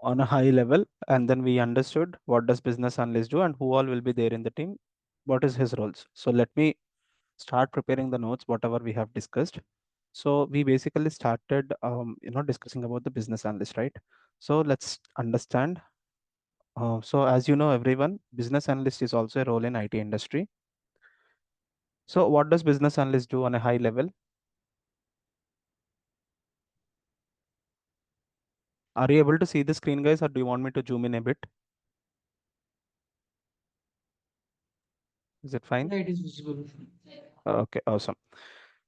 on a high level, and then we understood what does business analyst do and who all will be there in the team, what is his roles. So let me start preparing the notes, whatever we have discussed. So we basically started, discussing about the business analyst, right? So let's understand. So as you know, everyone, business analyst is also a role in IT industry. So what does business analyst do on a high level? Are you able to see the screen, guys, or do you want me to zoom in a bit? Is it fine? Yeah, it is visible. Okay, awesome.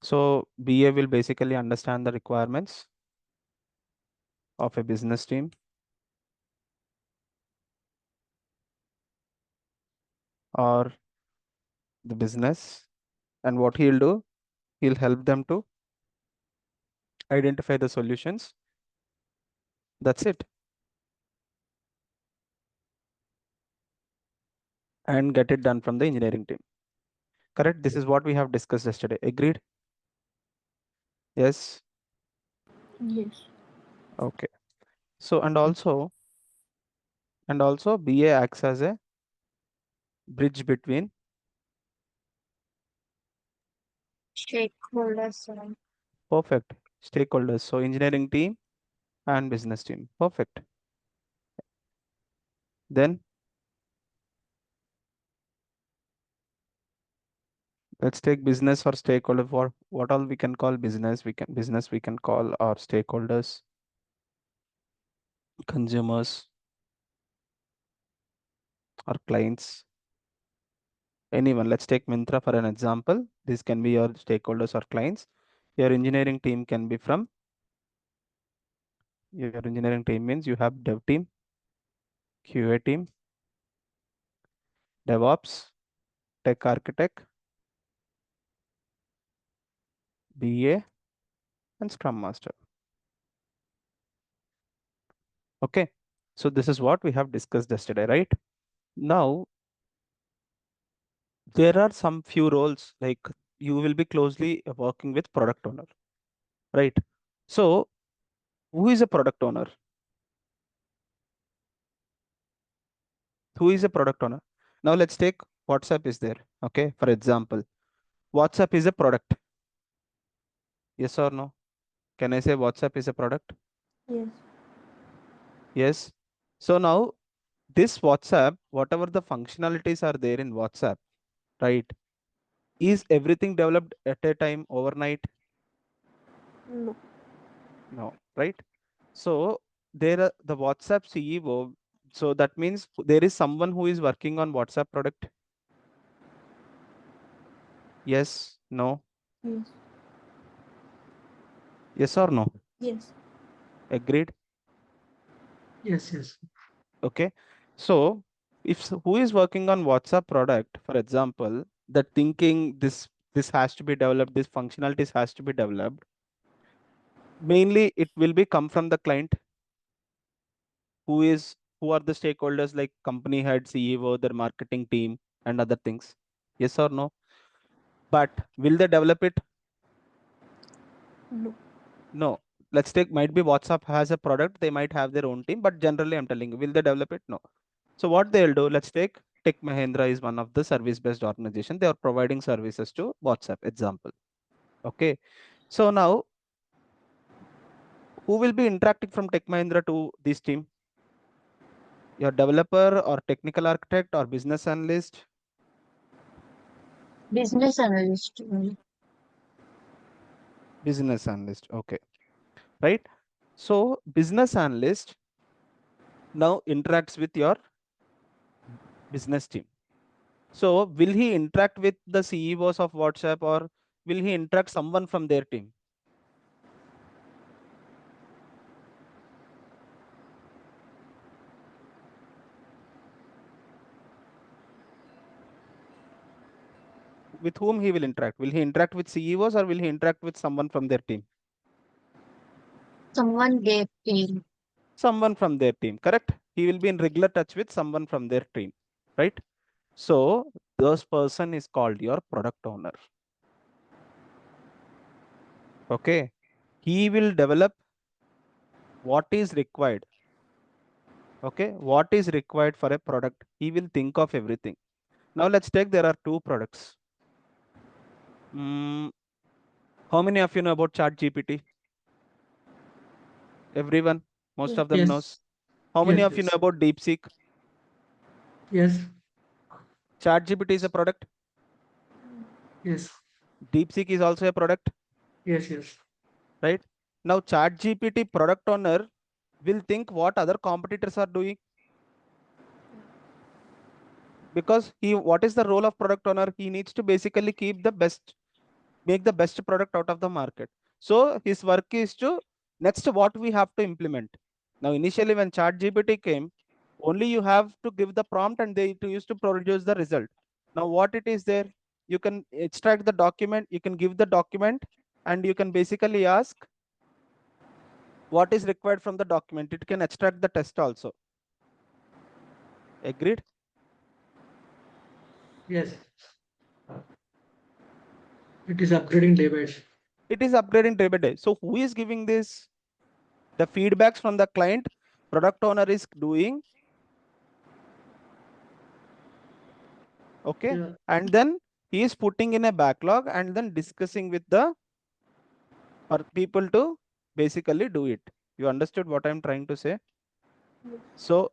So BA will basically understand the requirements of a business team or the business, and what he'll do, he'll help them to identify the solutions. That's it. And get it done from the engineering team. Correct? This is what we have discussed yesterday. Agreed? Yes. Yes. Okay. So and also BA acts as a bridge between Stakeholders. perfect stakeholders. So engineering team and business team. Perfect. Then let's take business or stakeholder. For what all we can call business, we can call our stakeholders, consumers, or clients. Anyone. Let's take Mintra for an example. This can be your stakeholders or clients. Your engineering team can be from your engineering team means you have dev team, QA team, DevOps, tech architect, BA, and Scrum Master. Okay. So this is what we have discussed yesterday, right? Now there are some few roles like you will be closely working with product owner, right? So who is a product owner? Who is a product owner? Now let's take WhatsApp is there. Okay. For example, WhatsApp is a product. Yes or no? Can I say WhatsApp is a product? Yes. Yes. So now this WhatsApp, whatever the functionalities are there in WhatsApp, right? Is everything developed at a time overnight? No. No, right? So there are the WhatsApp CEO. So that means there is someone who is working on WhatsApp product. Yes, no, Yes. yes or no? Yes. Agreed. Yes, yes. Okay. So if who is working on WhatsApp product, for example, the thinking this has to be developed, this functionalities has to be developed. Mainly it will be come from the client who are the stakeholders like company head, CEO, their marketing team, and other things. Yes or no? But will they develop it? No. No. Let's take might be WhatsApp has a product, they might have their own team, but generally I'm telling you, will they develop it? No. So what they'll do, let's take Tech Mahindra is one of the service-based organization. They are providing services to WhatsApp, example. Okay. So now who will be interacting from Tech Mahindra to this team? Your developer or technical architect or business analyst? Business analyst. Business analyst. Okay. Right. So business analyst now interacts with your business team. So will he interact with the CEOs of WhatsApp or will he interact someone from their team? With whom he will interact? Will he interact with CEOs or will he interact with someone from their team? Someone gave team. Someone from their team, correct? He will be in regular touch with someone from their team, right? So this person is called your product owner. Okay. He will develop what is required Okay, what is required for a product? He will think of everything. Now let's take, there are two products. How many of you know about Chat GPT? Everyone, most of them knows. Yes. How many Yes. of you know Yes. about DeepSeek? Yes. Chat GPT is a product. Yes. DeepSeek is also a product, Yes. Yes. right? Now Chat GPT product owner will think what other competitors are doing, because he, what is the role of product owner? He needs to basically keep the best, make the best product out of the market. So his work is to, next what we have to implement. Now initially when Chat GPT came, only you have to give the prompt and they to use to produce the result. Now what it is there, you can extract the document, you can give the document, and you can basically ask what is required from the document. It can extract the test also. Agreed? Yes. It is upgrading day by day. It is upgrading day by day. So who is giving this? The feedbacks from the client, product owner is doing. Okay. Yeah. And then he is putting in a backlog and then discussing with the people to basically do it. You understood what I'm trying to say? So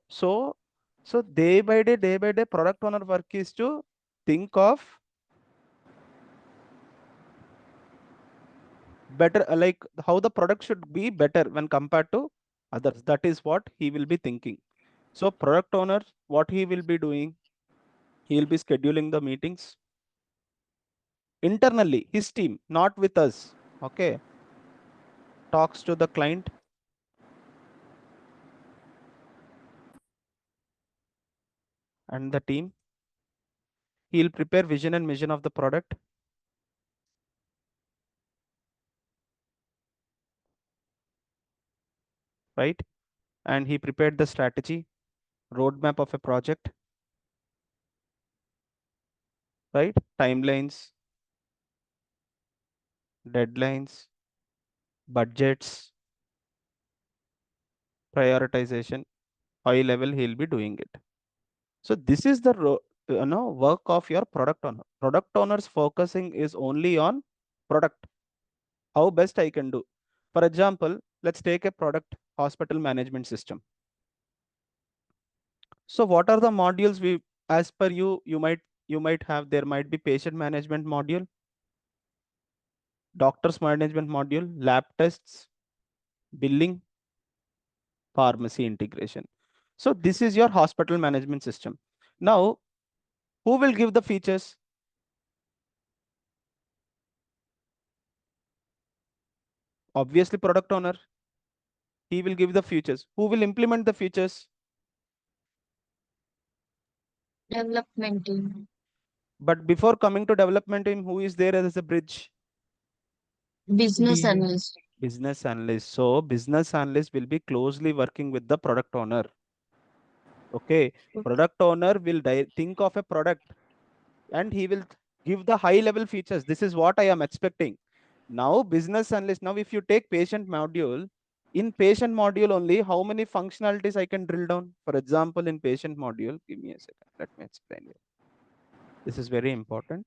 day by day, product owner work is to think of better, like how the product should be better when compared to others. That is what he will be thinking. So product owner, what he will be doing, he will be scheduling the meetings internally, his team, not with us. Okay. Talks to the client and the team. He'll prepare vision and mission of the product, right? And he prepared the strategy, roadmap of a project, right? Timelines, deadlines, budgets, prioritization, high level, he'll be doing it. So this is the work of your product owner. Product owner's focusing is only on product. How best I can do. For example, let's take a product, hospital management system. So what are the modules we, as per you, you might have, there might be patient management module, doctors management module, lab tests, billing, pharmacy integration. So this is your hospital management system. Now, who will give the features? Obviously, product owner. He will give the features. Who will implement the features? Development team. But before coming to development team, who is there as a bridge? Business BA. analyst. Business analyst. So business analyst will be closely working with the product owner. Okay. Product owner will think of a product and he will give the high level features. This is what I am expecting. Now business analyst, now if you take patient module, in patient module only, how many functionalities I can drill down? For example, in patient module, give me a second, let me explain you. This is very important.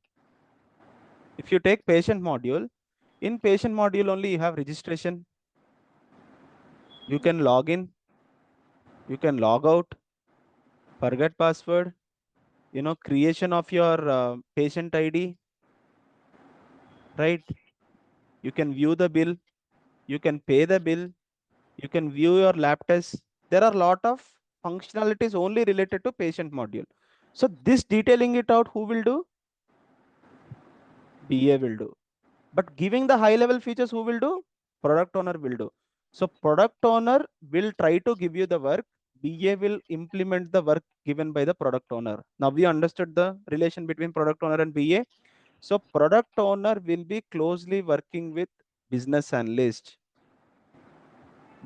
If you take patient module, in patient module only you have registration, you can log in, you can log out, forget password, creation of your patient ID, right? You can view the bill, you can pay the bill, you can view your lab tests. There are a lot of functionalities only related to patient module. So this detailing it out, who will do? BA will do. But giving the high level features, who will do? Product owner will do. So product owner will try to give you the work. BA will implement the work given by the product owner. Now we understood the relation between product owner and BA. So product owner will be closely working with business analyst.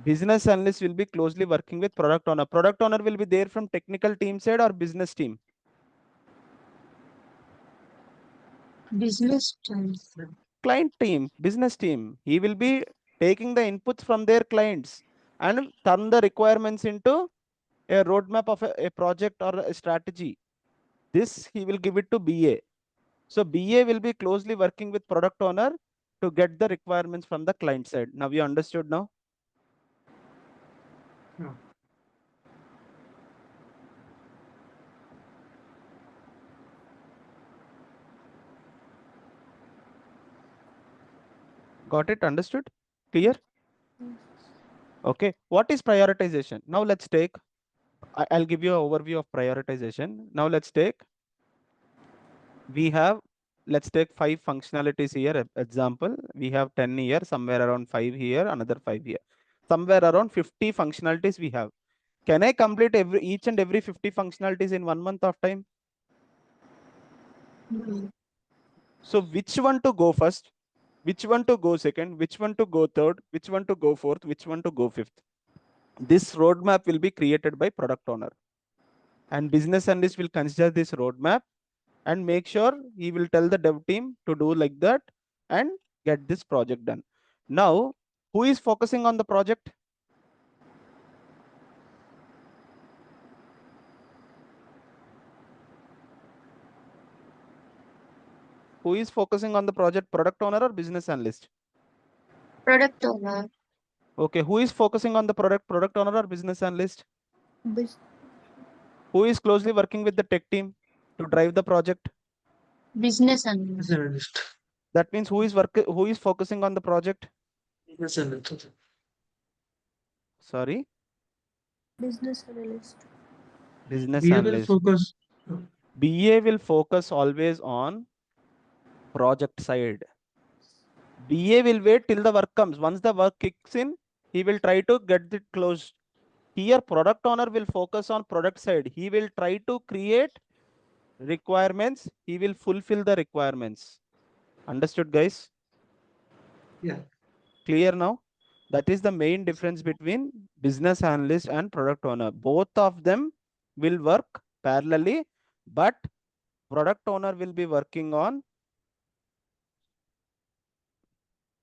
Business analyst will be closely working with product owner. Product owner will be there from technical team side or business team? Business team. Client team, business team. He will be taking the inputs from their clients and turn the requirements into a roadmap of a project or a strategy. This he will give it to BA. So BA will be closely working with product owner to get the requirements from the client side. Now you understood now? Yeah. Got it? Understood? Clear? Okay. What is prioritization? Now let's take, I'll give you an overview of prioritization. Now let's take, we have, let's take 5 functionalities here. Example, we have 10 here, somewhere around 5 here, another 5 here. Somewhere around 50 functionalities we have. Can I complete each and every 50 functionalities in 1 month of time? No. So which one to go first? Which one to go second? Which one to go third? Which one to go fourth? Which one to go fifth? This roadmap will be created by product owner. And business analyst will consider this roadmap and make sure he will tell the dev team to do like that and get this project done. Now, who is focusing on the project? Who is focusing on the project, product owner or business analyst? Product owner. Okay, who is focusing on the product owner or business analyst? Bus- Who is closely working with the tech team to drive the project? Business Business analyst. Analyst. That means who is focusing on the project? Business Analyst. Sorry, Business analyst. business BA will analyst. focus. BA will focus always on project side. BA will wait till the work comes. Once the work kicks in, he will try to get it closed. Here, product owner will focus on product side. He will try to create requirements. He will fulfill the requirements. Understood, guys? Yeah. Clear now? That is the main difference between business analyst and product owner. Both of them will work parallelly, but product owner will be working on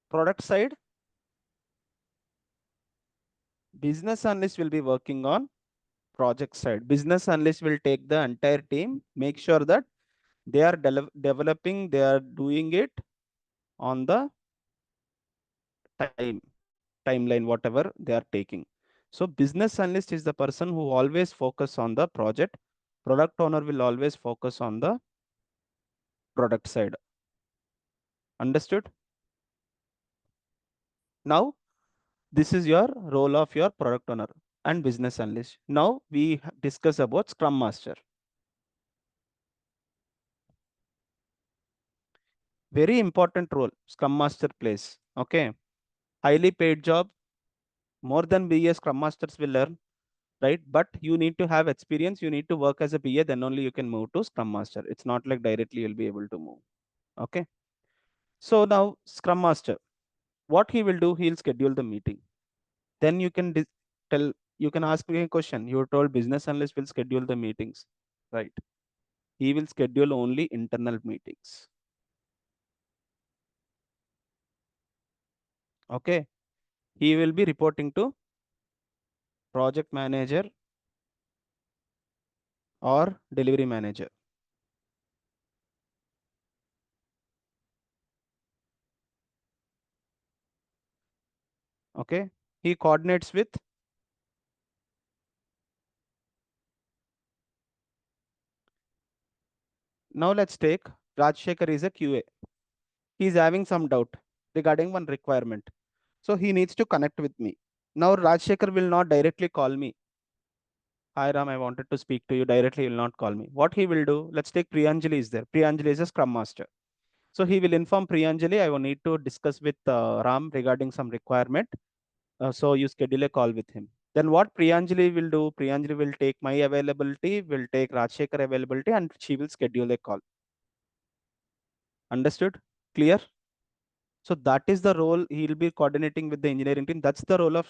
product side. Business analyst will be working on project side. Business analyst will take the entire team, make sure that they are developing, they are doing it on the timeline, whatever they are taking. So business analyst is the person who always focus on the project. Product owner will always focus on the product side. Understood? Now, this is your role of your product owner and business analyst. Now we discuss about Scrum Master. Very important role Scrum Master plays. Okay. Highly paid job, more than BA Scrum Masters will learn, right? But you need to have experience. You need to work as a BA, then only you can move to Scrum Master. It's not like directly you'll be able to move. Okay. So now Scrum Master, what he will do, he'll schedule the meeting. Then you can tell, you can ask me a question. You told business analyst will schedule the meetings, right? He will schedule only internal meetings. Okay. He will be reporting to project manager or delivery manager. Okay. He coordinates with, now let's take Rajshekhar is a QA. He is having some doubt regarding one requirement. So he needs to connect with me. Now Rajshekhar will not directly call me. Hi Ram, I wanted to speak to you directly. He will not call me. What he will do, let's take Priyanjali is there. Priyanjali is a Scrum Master. So he will inform Priyanjali, I will need to discuss with Ram regarding some requirement. So you schedule a call with him. Then what Priyanjali will do, Priyanjali will take my availability, will take Rajshekhar availability, and she will schedule a call. Understood? Clear? So that is the role he'll be coordinating with the engineering team. That's the role of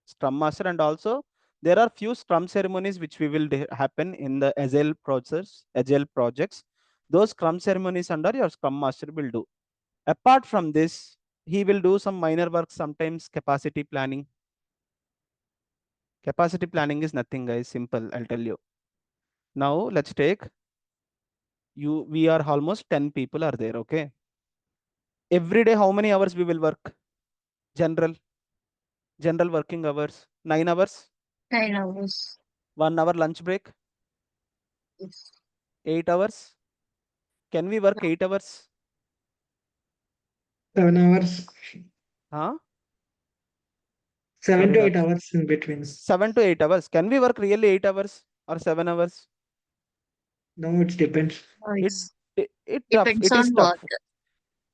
Scrum Master. And also there are few Scrum ceremonies which we will happen in the Agile process, Agile projects. Those Scrum ceremonies under your Scrum Master will do. Apart from this, he will do some minor work, sometimes capacity planning. Capacity planning is nothing, guys. Simple, I'll tell you. Now let's take you. We are almost 10 people are there. Okay. Every day, how many hours we will work? General, general working hours. 9 hours. 9 hours. 1 hour lunch break. Yes. 8 hours. Can we work No. 8 hours? 7 hours, Huh? seven Sorry, to eight Raj. hours in between. 7 to 8 hours. Can we work really 8 hours or 7 hours? No, it depends. No, It it's it tough. depends It is on work. tough.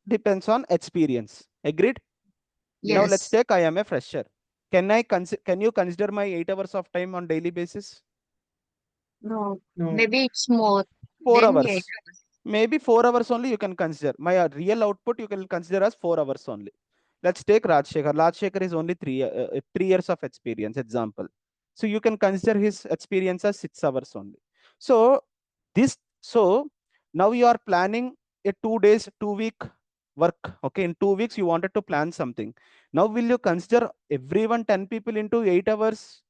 Depends on experience. Agreed. Now let's Yes. take I am a fresher. Can you consider my 8 hours of time on daily basis? No. No, Maybe it's more Four than eight hours. hours. Maybe 4 hours only you can consider. My real output you can consider as 4 hours only. Let's take Rajshekhar. Rajshekhar is only 3 years of experience. Example. So you can consider his experience as 6 hours only. So so now you are planning a 2 days, 2 week work. Okay, in 2 weeks you wanted to plan something. Now will you consider everyone 10 people into 8 hours,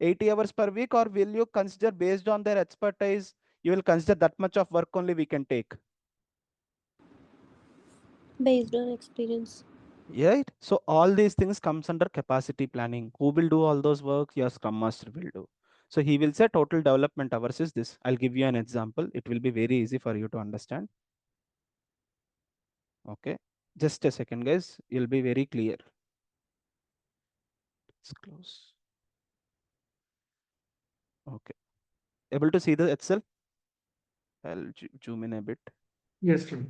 80 hours per week, or will you consider based on their expertise? You will consider that much of work only we can take. Based on experience. Right, so all these things comes under capacity planning. Who will do all those work? Your scrum master will do. So he will say total development hours is this. I'll give you an example. It will be very easy for you to understand. Okay, just a second, guys. You'll be very clear. Let's close. Okay, able to see the Excel? I'll zoom in a bit. yes, true.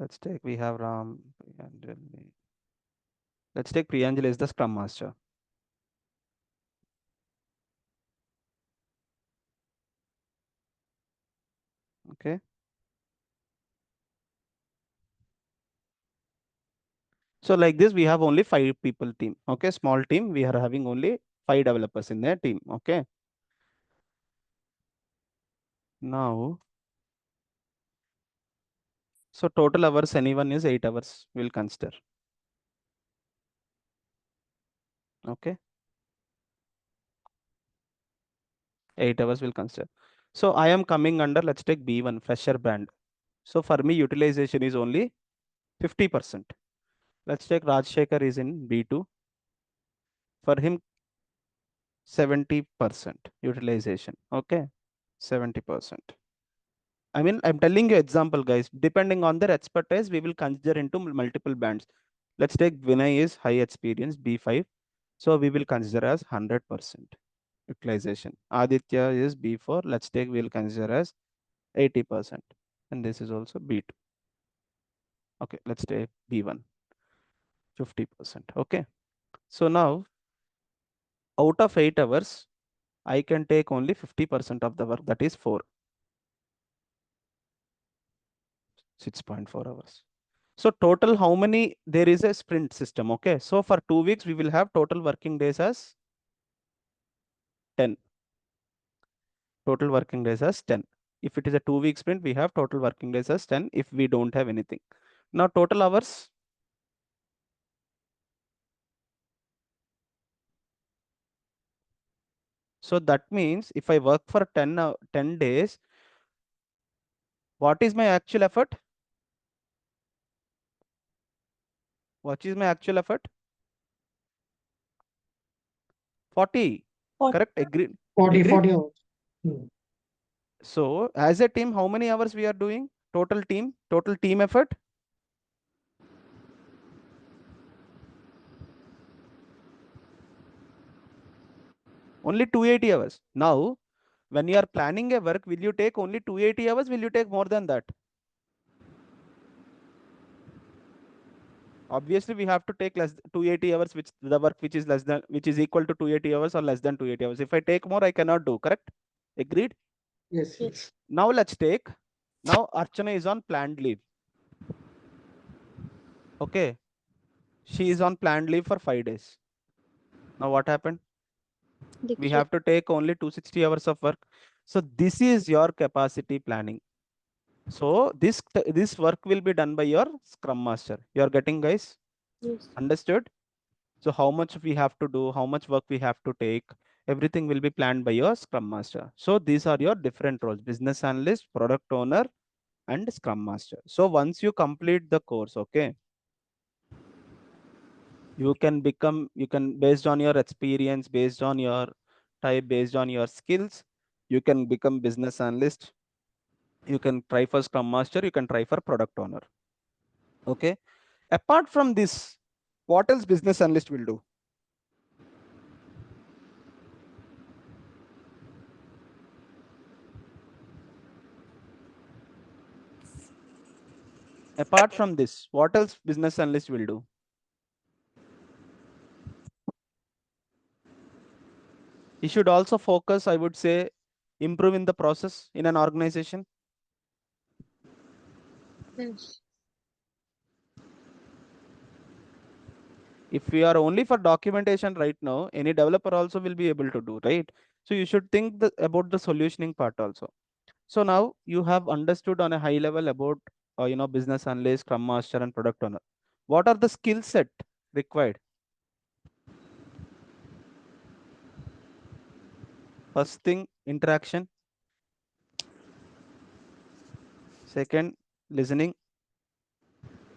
Let's take, we have Ram. Priyanjali. Let's take Priyanjali as the scrum master. Okay. So like this, we have only 5 people team. Okay, small team. We are having only 5 developers in their team. Okay. Now, so total hours anyone is 8 hours. We'll consider. Okay, 8 hours will consider. So I am coming under. Let's take B1 fresher band. So for me, utilization is only 50%. Let's take Rajshekhar is in B2. For him, 70% utilization. Okay, 70%. I mean, I'm telling you example, guys. Depending on their expertise, we will consider into multiple bands. Let's take Vinay is high experience, B5. So we will consider as 100% utilization. Aditya is B4. Let's take, we'll consider as 80%. And this is also B2. Okay, let's take B1, 50%. Okay. So now out of 8 hours, I can take only 50% of the work, that is 6.4 hours. So total, how many, there is a sprint system. Okay. So for 2 weeks, we will have total working days as 10. Total working days as 10. If it is a 2 week sprint, we have total working days as 10 if we don't have anything. Now total hours. So that means if I work for 10 days, what is my actual effort? What is my actual effort? 40. What? Correct? Agreed. 40, Agreed. 40 hours. Hmm. So as a team, how many hours we are doing? Total team effort? Only 280 hours. Now, when you are planning a work, will you take only 280 hours? Will you take more than that? Obviously, we have to take less 280 hours, which the work which is less than, which is equal to 280 hours or less than 280 hours. If I take more, I cannot do, correct? Agreed? Yes, Yes. yes. Now let's take, now Archana is on planned leave. Okay. She is on planned leave for 5 days. Now what happened? We Diksha. have to take only 260 hours of work. So this is your capacity planning. So this work will be done by your Scrum Master. You are getting, guys? Yes. Understood? So how much we have to do, how much work we have to take, everything will be planned by your Scrum Master. So these are your different roles: business analyst, product owner, and Scrum Master. So once you complete the course, okay, you can become, you can, based on your experience, based on your type, based on your skills, you can become business analyst. You can try for Scrum Master, you can try for product owner. Okay. Apart from this, what else business analyst will do? Apart from this, what else business analyst will do? He should also focus, I would say, improving the process in an organization. Yes. If we are only for documentation right now, any developer also will be able to do, right? So you should think about the solutioning part also. So now you have understood on a high level about business analyst, scrum master, and product owner. What are the skill set required? First thing, interaction. Second, listening,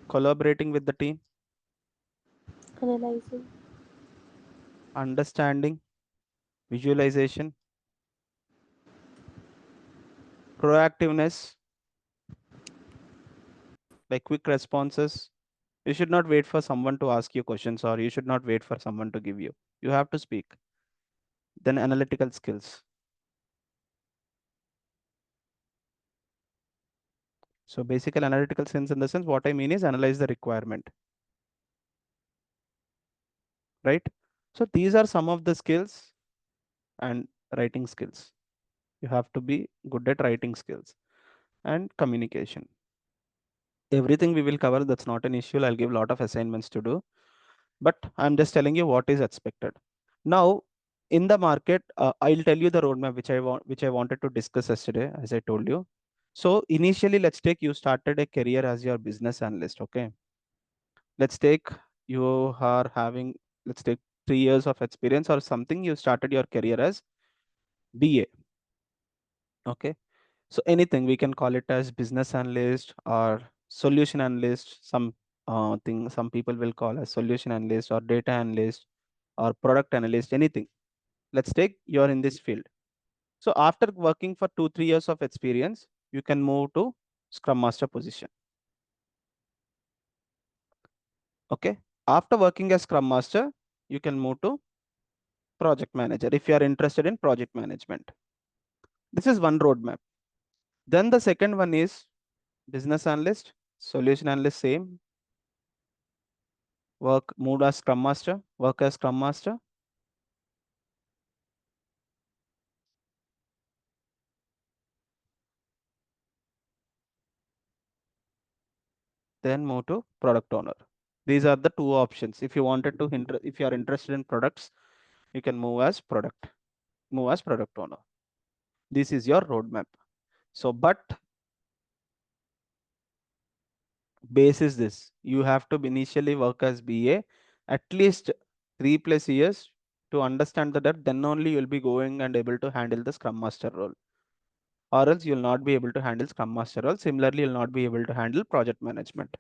collaborating with the team, Analyzing. understanding, visualization, proactiveness, like quick responses. You should not wait for someone to ask you questions, or you should not wait for someone to give you. You have to speak. Then analytical skills. So basic analytical sense, in the sense, what I mean is analyze the requirement, right? So these are some of the skills. And writing skills. You have to be good at writing skills and communication. Everything we will cover, that's not an issue. I'll give a lot of assignments to do, but I'm just telling you what is expected. Now, in the market, I'll tell you the roadmap which I wanted to discuss yesterday, as I told you. So initially, let's take, you started a career as your business analyst. Okay. Let's take, you are having, let's take 3 years of experience or something. You started your career as BA. Okay. So anything, we can call it as business analyst or solution analyst. Some people will call as solution analyst or data analyst or product analyst, anything. Let's take you're in this field. So after working for 2 3 years of experience, you can move to Scrum Master position. Okay. After working as Scrum Master, you can move to project manager if you are interested in project management. This is one roadmap. Then the second one is business analyst, solution analyst, same. Move as Scrum Master, work as Scrum Master, then move to product owner. These are the two options. If you wanted to, if you are interested in products, you can move as product owner. This is your roadmap. So, but base is this: you have to initially work as BA at least 3+ years to understand the depth. Then only you'll be going and able to handle the Scrum Master role, or else you'll not be able to handle Scrum Master role. Similarly, you'll not be able to handle project management.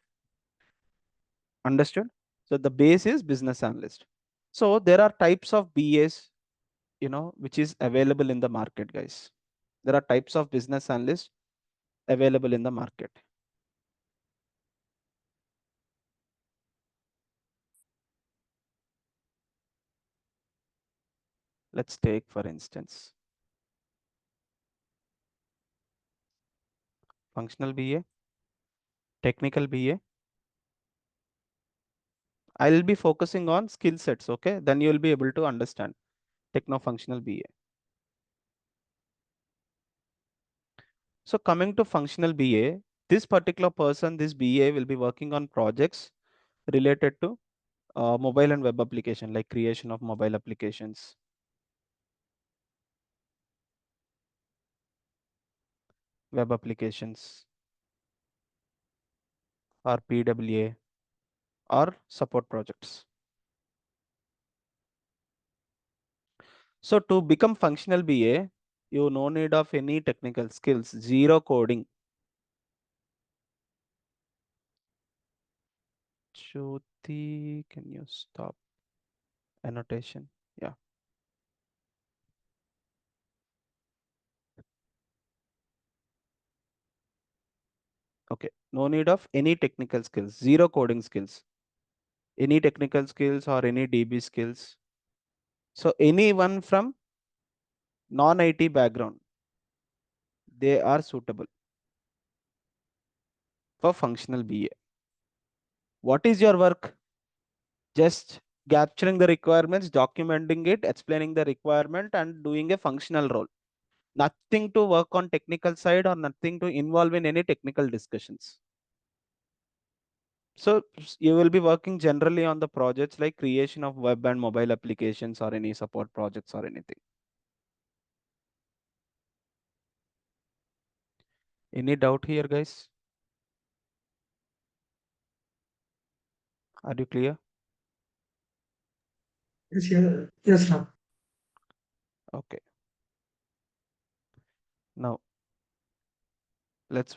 Understood? So the base is business analyst. So there are types of BAs, which is available in the market, guys. There are types of business analysts available in the market. Let's take, for instance, functional BA, technical BA, I'll be focusing on skill sets. Okay, then you'll be able to understand techno-functional BA. So coming to functional BA, this particular person, this BA will be working on projects related to mobile and web application, like creation of mobile applications, web applications, or PWA, or support projects. So to become functional BA, you no need of any technical skills, zero coding. Jyoti, can you stop annotation? Yeah. Okay. No need of any technical skills, zero coding skills, any technical skills or any DB skills. So anyone from non-IT background, they are suitable for functional BA. What is your work? Just capturing the requirements, documenting it, explaining the requirement, and doing a functional role. Nothing to work on technical side or nothing to involve in any technical discussions. So you will be working generally on the projects like creation of web and mobile applications or any support projects or anything. Any doubt here, guys? Are you clear? Yes, yeah, yes, ma'am. Okay. Now let's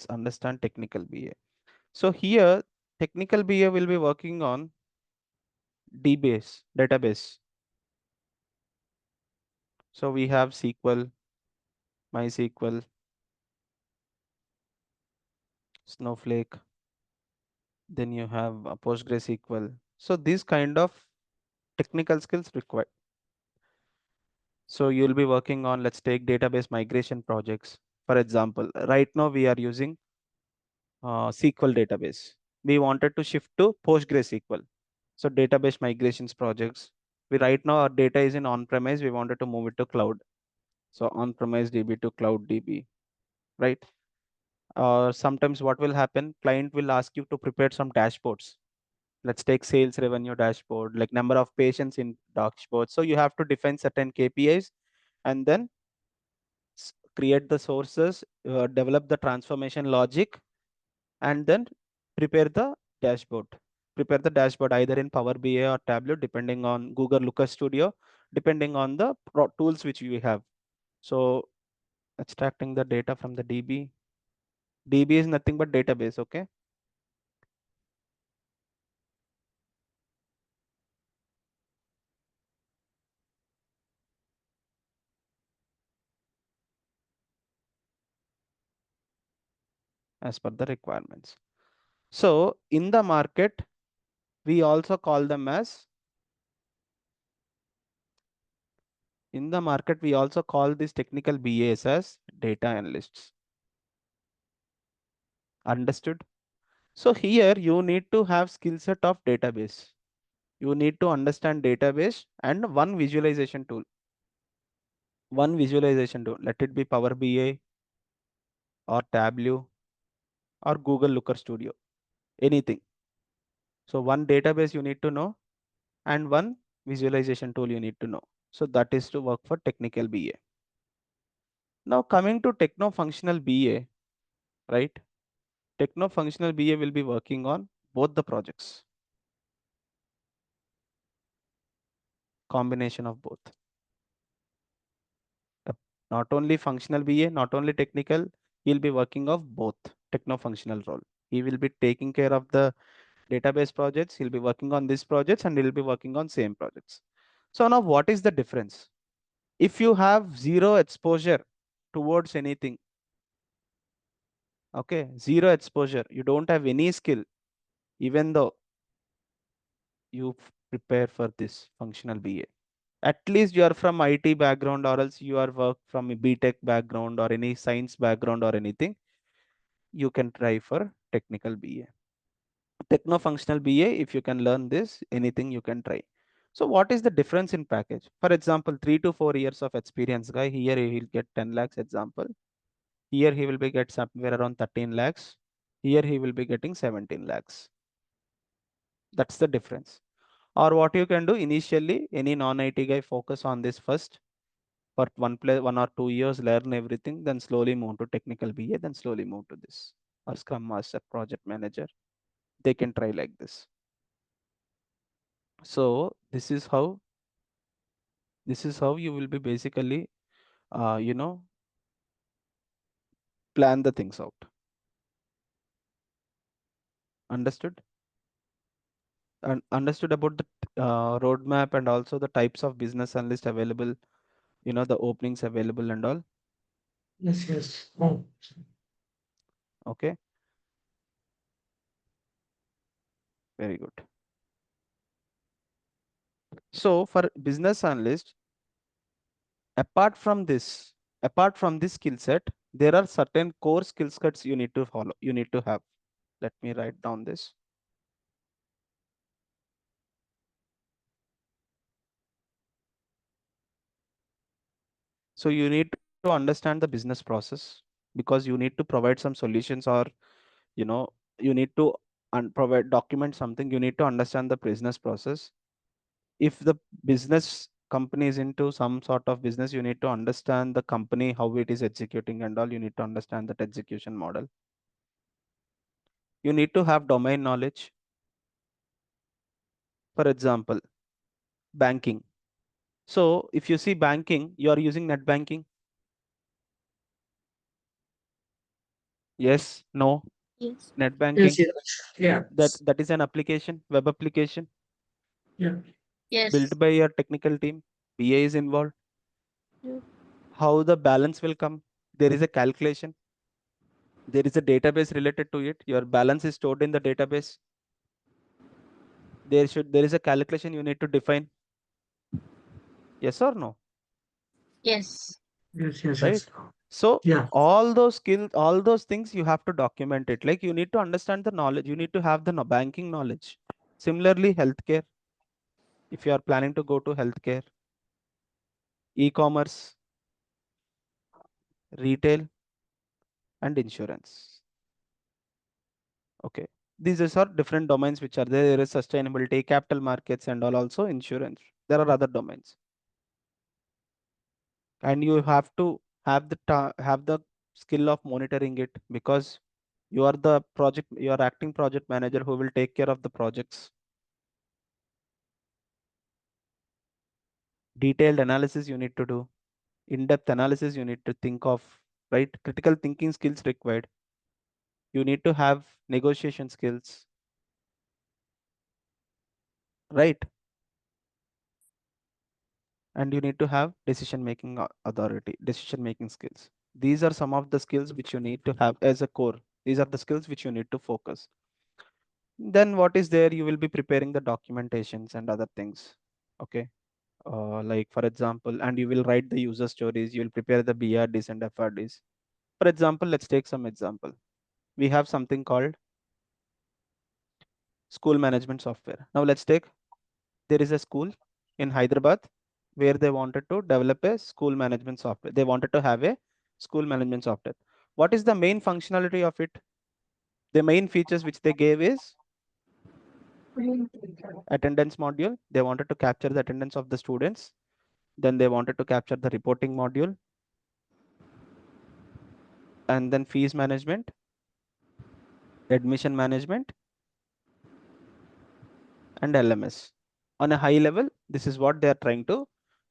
understand technical BA. So here technical BA will be working on DBase, database. So we have SQL, MySQL, Snowflake, then you have PostgreSQL. So these kind of technical skills required. So you'll be working on, let's take database migration projects. For example, right now we are using SQL database. We wanted to shift to PostgreSQL. So database migrations projects. We right now our data is in on-premise. We wanted to move it to cloud. So on-premise DB to cloud DB, right? Sometimes what will happen? Client will ask you to prepare some dashboards. Let's take sales revenue dashboard, like number of patients in dashboard. So you have to define certain KPIs and then create the sources, develop the transformation logic, and then prepare the dashboard. Prepare the dashboard either in Power BI or Tableau, depending on Google Looker Studio, depending on the tools which we have. So extracting the data from the DB. DB is nothing but database, okay? As per the requirements. So in the market, we also call them as, in the market, we also call these technical BAs as data analysts. Understood? So here you need to have skill set of database. You need to understand database and one visualization tool. One visualization tool. Let it be Power BI or Tableau or Google Looker Studio. Anything. So one database you need to know and one visualization tool you need to know. So that is to work for technical BA. Now coming to techno-functional BA, right? Techno-functional BA will be working on both the projects. Combination of both. Uh, Not only functional BA, not only technical, he'll be working of both techno-functional role. He will be taking care of the database projects, he'll be working on these projects, and he'll be working on same projects. So now what is the difference? If you have zero exposure towards anything, okay, zero exposure, you don't have any skill, even though you prepare for this functional BA. At least you are from IT background or else you are work from a BTech background or any science background or anything, you can try for technical BA. Techno-functional BA, if you can learn this, anything you can try. So what is the difference in package? For example, 3 to 4 years of experience guy, here he will get 10 lakhs example. Here he will be get somewhere around 13 lakhs. Here he will be getting 17 lakhs. That's the difference. Or what you can do initially, any non-IT guy focus on this first for 1 or 2 years, learn everything, then slowly move to technical BA, then slowly move to this or Scrum Master, Project Manager. They can try like this. So this is how you will be basically you know plan the things out. Understood? And understood about the roadmap and also the types of business analyst available, the openings available and all. Yes, yes. Oh, Okay, very good. So for business analyst, apart from this skill set, there are certain core skill sets you need to follow, you need to have. Let me write down this. So you need to understand the business process, because you need to provide some solutions, or you know you need to provide document something. You need to understand the business process. If the business company is into some sort of business, you need to understand the company, how it is executing and all. You need to understand that execution model. You need to have domain knowledge. For example, banking. So if you see banking, you are using net banking. Yes, no. Yes. Net yes, banking, yes. Yeah, that is an application, web application yeah, Yes. built by your technical team. BA is involved. Yeah. How the balance will come? There is a calculation. There is a database related to it. Your balance is stored in the database. There is a calculation you need to define. Yes or no? Yes. yes, yes, Right? yes. So Yeah, all those skills, all those things you have to document it. Like you need to understand the knowledge. You need to have the banking knowledge. Similarly, healthcare. If you are planning to go to healthcare, e-commerce, retail, and insurance. Okay. These are different domains which are there. There is sustainability, capital markets, and all, also insurance. There are other domains. And you have to have the skill of monitoring it, because you are acting project manager who will take care of the projects. Detailed analysis you need to do, in-depth analysis you need to think of, right? Critical thinking skills required. You need to have negotiation skills, right? And you need to have decision making authority, decision making skills. These are some of the skills which you need to have as a core. These are the skills which you need to focus. Then what is there? You will be preparing the documentations and other things. Okay. Like for example, and you will write the user stories, you will prepare the BRDs and FRDs. For example, let's take some example. We have something called school management software. Now let's take, there is a school in Hyderabad where they wanted to develop a school management software. They wanted to have a school management software. What is the main functionality of it? The main features which they gave is attendance module. They wanted to capture the attendance of the students. Then they wanted to capture the reporting module, and then fees management, admission management, and LMS. On a high level, this is what they are trying to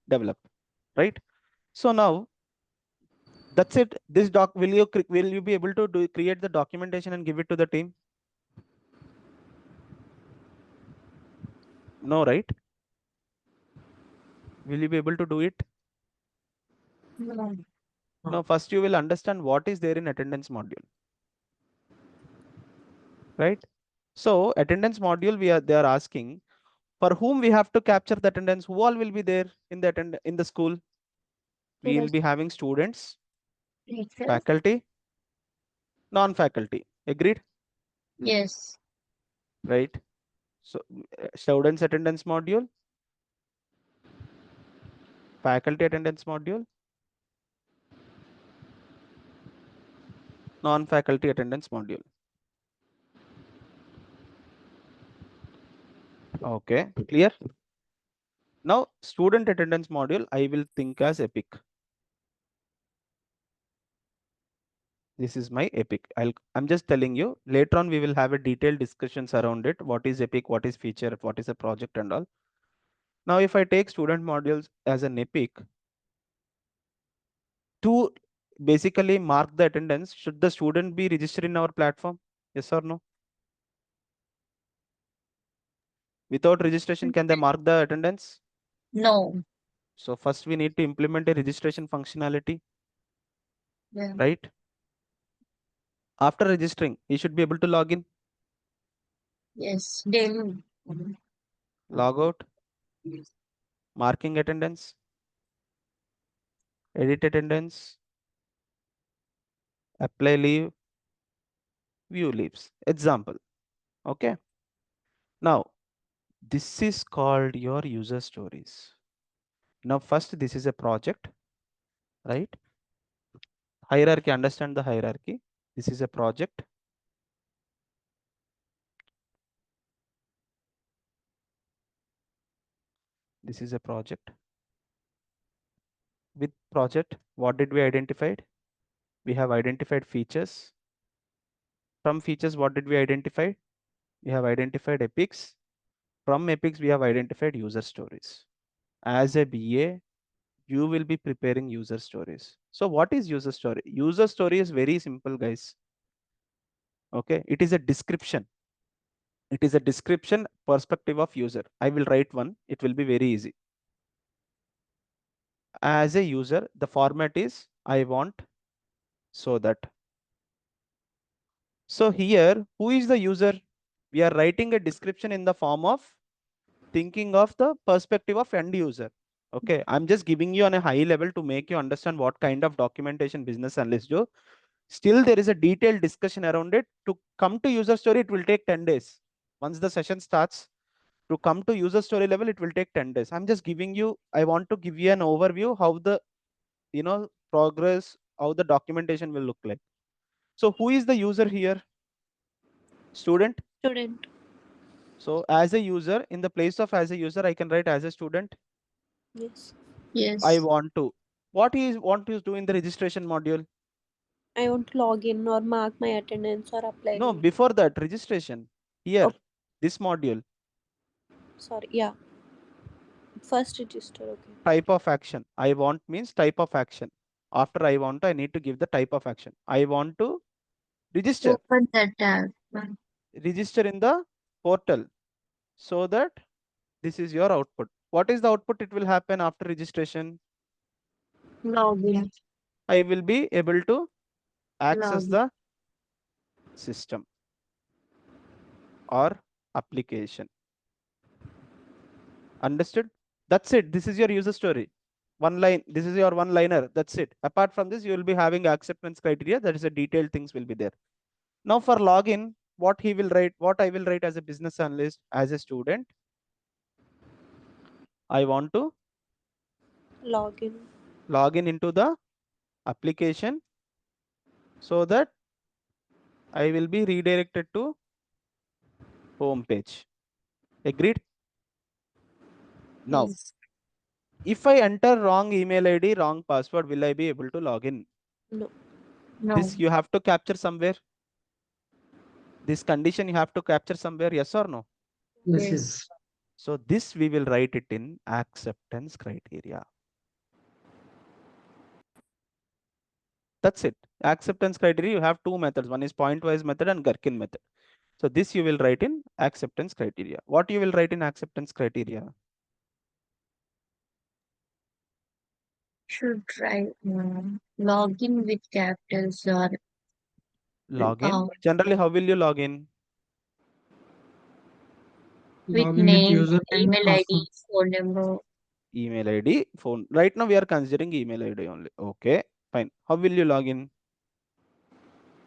develop, right? So now that's it. This doc, will you be able to create the documentation and give it to the team? No, right? Will you be able to do it? No. No, first you will understand what is there in attendance module, right? So attendance module, they are asking for whom we have to capture the attendance. Who all will be there in in the school? We will Students. be having students, Teacher? faculty, non-faculty. Agreed? Yes. right? So students attendance module, faculty attendance module, non-faculty attendance module. Okay, clear? Now student attendance module, I will think as epic. This is my epic. I'm just telling you, later on we will have a detailed discussions around it. What is epic, what is feature, what is a project and all. Now, if I take student modules as an epic, to basically mark the attendance, should the student be registered in our platform? Yes or no? Without registration, can they mark the attendance? No. So first we need to implement a registration functionality, Yeah. right? After registering, he should be able to log in, Yes. Daily. log out, marking attendance, edit attendance, apply leave, view leaves. Example. Okay. Now, this is called your user stories. Now, first, this is a project, right? Hierarchy, understand the hierarchy. This is a project. This is a project. With project, what did we identify? We have identified features. From features, what did we identify? We have identified epics. From epics, we have identified user stories. As a BA, you will be preparing user stories. So what is user story? User story is very simple, guys. Okay, it is a description. It is a description perspective of user. I will write one. It will be very easy. As a user, the format is I want so that. So here, who is the user? We are writing a description in the form of thinking of the perspective of end user. Okay, I'm just giving you on a high level to make you understand what kind of documentation business analysts do. Still, there is a detailed discussion around it. To come to user story, it will take 10 days. Once the session starts, to come to user story level, it will take 10 days. I'm just giving you, I want to give you an overview how the, progress, how the documentation will look like. So who is the user here? Student. Student. So as a user, in the place of as a user, I can write as a student. Yes. I Yes. want to. What is want to do in the registration module? I want to log in or mark my attendance or apply No, leave. before that, registration. Here, Okay. this module. Sorry. Yeah. First register. Okay. Type of action. I want means type of action. After I want, I need to give the type of action. I want to register. Open that tab. Register in the portal so that this is your output. What is the output? It will happen after registration. Login. I will be able to access Login. the system or application. Understood? That's it. This is your user story. One line. This is your one liner. That's it. Apart from this, you will be having acceptance criteria. That is a detailed things will be there. Now for login, what he will write, what I will write as a business analyst, as a student, I want to Login. log in into the application so that I will be redirected to home page. Agreed? Now, Yes. if I enter wrong email ID, wrong password, will I be able to log in? No. No. This you have to capture somewhere. This condition you have to capture somewhere, yes or no? Yes, Yes. yes. So this we will write it in acceptance criteria. That's it. Acceptance criteria, you have two methods. One is point-wise method and Gherkin method. So this you will write in acceptance criteria. What you will write in acceptance criteria? Should try login with capitals or Login. Generally, how will you log in? with Login with name, user name, email ID, password. phone number. Email ID, phone. Right now we are considering email ID only. Okay, fine. How will you log in?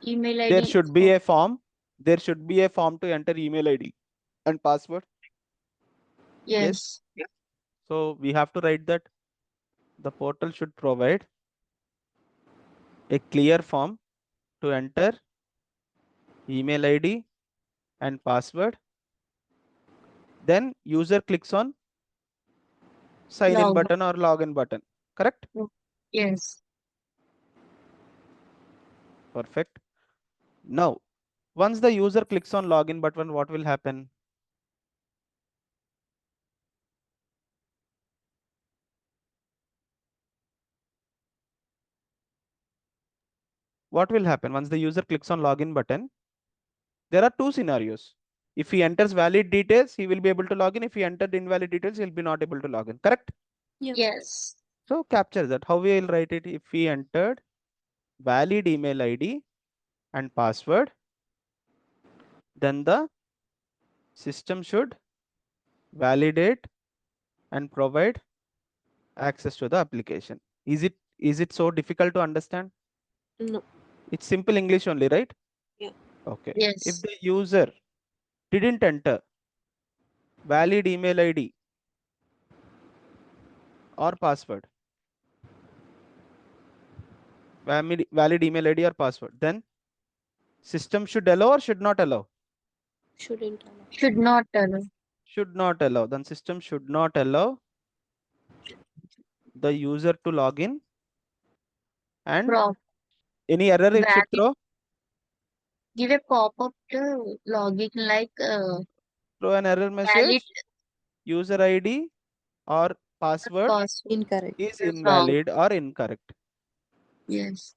Email There ID. should be a form. There should be a form to enter email ID. and password. Yes. So we have to write that the portal should provide a clear form to enter email ID and password. Then user clicks on sign in Log. button or login button. Correct? Yes. Perfect. Now, once the user clicks on login button, what will happen? What will happen once the user clicks on login button? There are two scenarios. If he enters valid details, he will be able to log in. If he entered invalid details, he'll be not able to log in. Correct? Yeah. Yes. So capture that. How we will write it? If he entered valid email ID and password, then the system should validate and provide access to the application. Is it so difficult to understand? No. It's simple English only, right? Yeah. Okay. If Yes. the user didn't enter valid email ID or password, valid email ID or password, then system should allow or should not allow? Shouldn't allow. Should not allow. Should not allow. Then system should not allow the user to log in, and Prop. any error it should Valid. throw. Give a pop-up to login like Throw an error valid message. User ID or password password Incorrect. is is wrong. invalid or incorrect. Yes.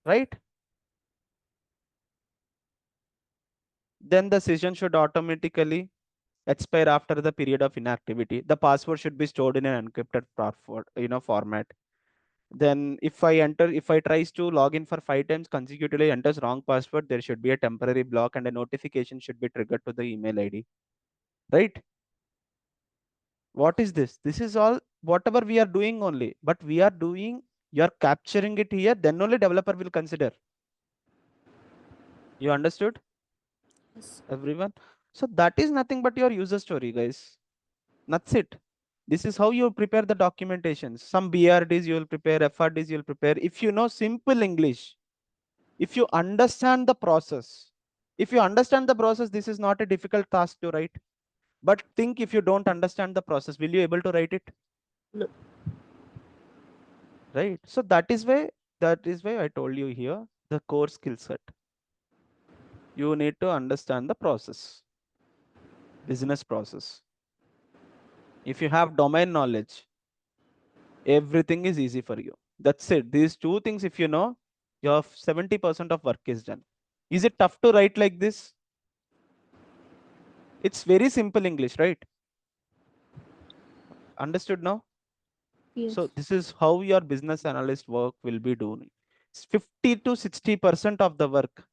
Right? Then the session should automatically expire after the period of inactivity. The password should be stored in an encrypted format. Then if I tries to log in for 5 times consecutively, enters wrong password, there should be a temporary block and a notification should be triggered to the email ID. Right? What is this? This is all whatever we are doing only, but we are doing, you are capturing it here, then only developer will consider. You understood, Yes. everyone? So that is nothing but your user story, guys. That's it. This is how you prepare the documentations. Some BRDs you will prepare, FRDs you will prepare. If you know simple English, if you understand the process, this is not a difficult task to write. But think, if you don't understand the process, will you able to write it? No. Right? So that is why I told you here the core skill set. You need to understand the process, business process. If you have domain knowledge, everything is easy for you. That's it. These two things, if you know, your 70% of work is done. Is it tough to write like this? It's very simple English, right? Understood now? Yes. So this is how your business analyst work will be doing. 50 to 60% of the work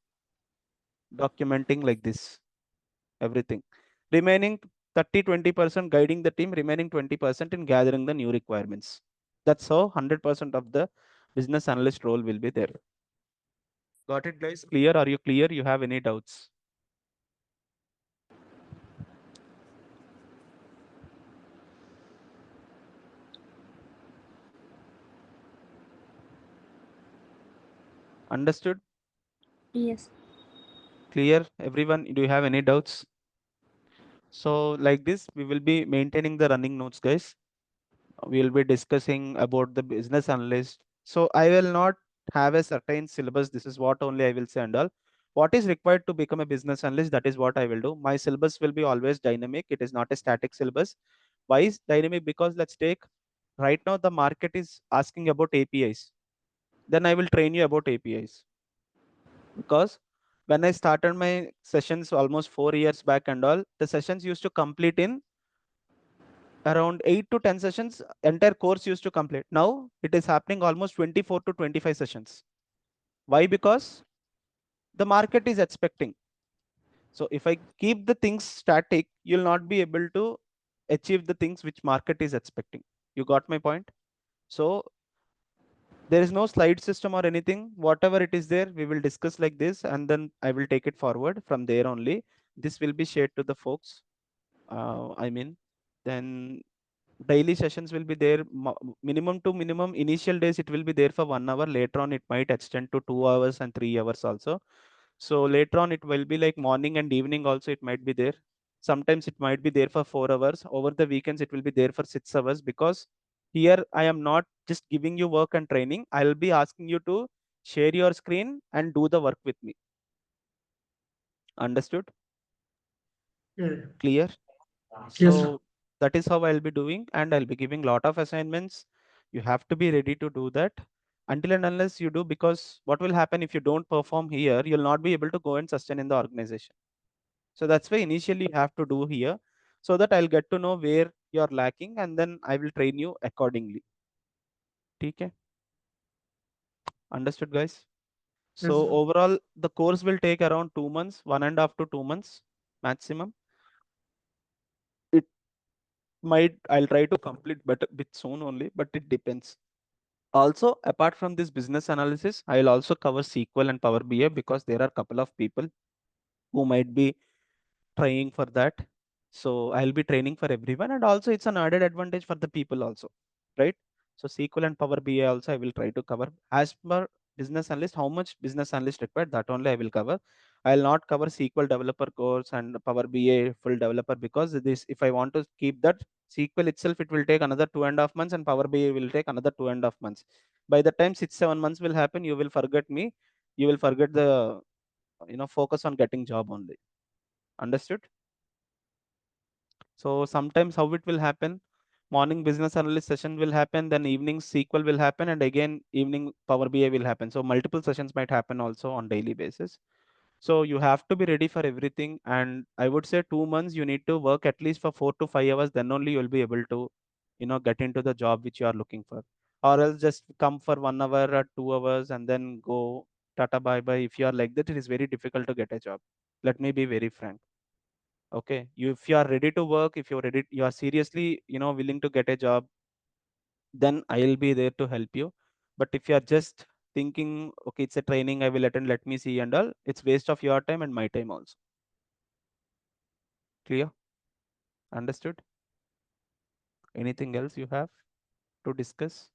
documenting like this, everything. Remaining 30-20% guiding the team, remaining 20% in gathering the new requirements. That's how 100% of the business analyst role will be there. Got it, guys? Clear? Are you clear? You have any doubts? Understood? Yes. Clear? Everyone, do you have any doubts? So like this, we will be maintaining the running notes, guys. We will be discussing about the business analyst. So I will not have a certain syllabus. This is what only I will say and all. What is required to become a business analyst? That is what I will do. My syllabus will be always dynamic. It is not a static syllabus. Why is dynamic? Because let's take right now the market is asking about APIs. Then I will train you about APIs. Because when I started my sessions almost 4 years back and all, the sessions used to complete in around 8 to 10 sessions. Entire course used to complete. Now it is happening almost 24 to 25 sessions. Why? Because the market is expecting. So if I keep the things static, you'll not be able to achieve the things which market is expecting. You got my point? So there is no slide system or anything. Whatever it is there, we will discuss like this, and then I will take it forward from there only. This will be shared to the folks. I mean, then daily sessions will be there. Minimum to minimum initial days it will be there for 1 hour. Later on it might extend to 2 hours and 3 hours also. So later on it will be like morning and evening also it might be there. Sometimes it might be there for 4 hours. Over the weekends it will be there for 6 hours, because here I am not just giving you work and training. I'll be asking you to share your screen and do the work with me. Understood? Yeah. Clear? Yes, sir. So that is how I'll be doing, and I'll be giving lot of assignments. You have to be ready to do that until and unless you do, because what will happen if you don't perform here, you'll not be able to go and sustain in the organization. So that's why initially you have to do here, so that I'll get to know where you're lacking and then I will train you accordingly. Okay? Understood, guys? Yes, So sir. overall, the course will take around 2 months, 1.5 to 2 months maximum. It might, I'll try to complete better bit soon only, but it depends. Also, apart from this business analysis, I'll also cover SQL and Power BI, because there are a couple of people who might be trying for that. So I'll be training for everyone, and also it's an added advantage for the people also, right? So SQL and Power BI also I will try to cover as per business analyst. How much business analyst required, that only I will cover. I'll not cover SQL developer course and Power BI full developer, because this, if I want to keep that SQL itself, it will take another 2.5 months, and Power BI will take another 2.5 months. By the time 6 7 months will happen, you will forget me. You will forget the focus on getting job only. Understood? So sometimes how it will happen, morning business analyst session will happen, then evening SQL will happen, and again evening Power BI will happen. So multiple sessions might happen also on daily basis. So you have to be ready for everything. And I would say 2 months you need to work at least for 4 to 5 hours. Then only you'll be able to, get into the job which you are looking for. Or else just come for 1 hour or 2 hours and then go tata bye bye. If you are like that, it is very difficult to get a job. Let me be very frank. Okay, if you are ready to work, if you're ready, you are seriously, willing to get a job, then I'll be there to help you. But if you are just thinking, okay, it's a training, I will attend, let me see and all, it's waste of your time and my time also. Clear? Understood? Anything else you have to discuss?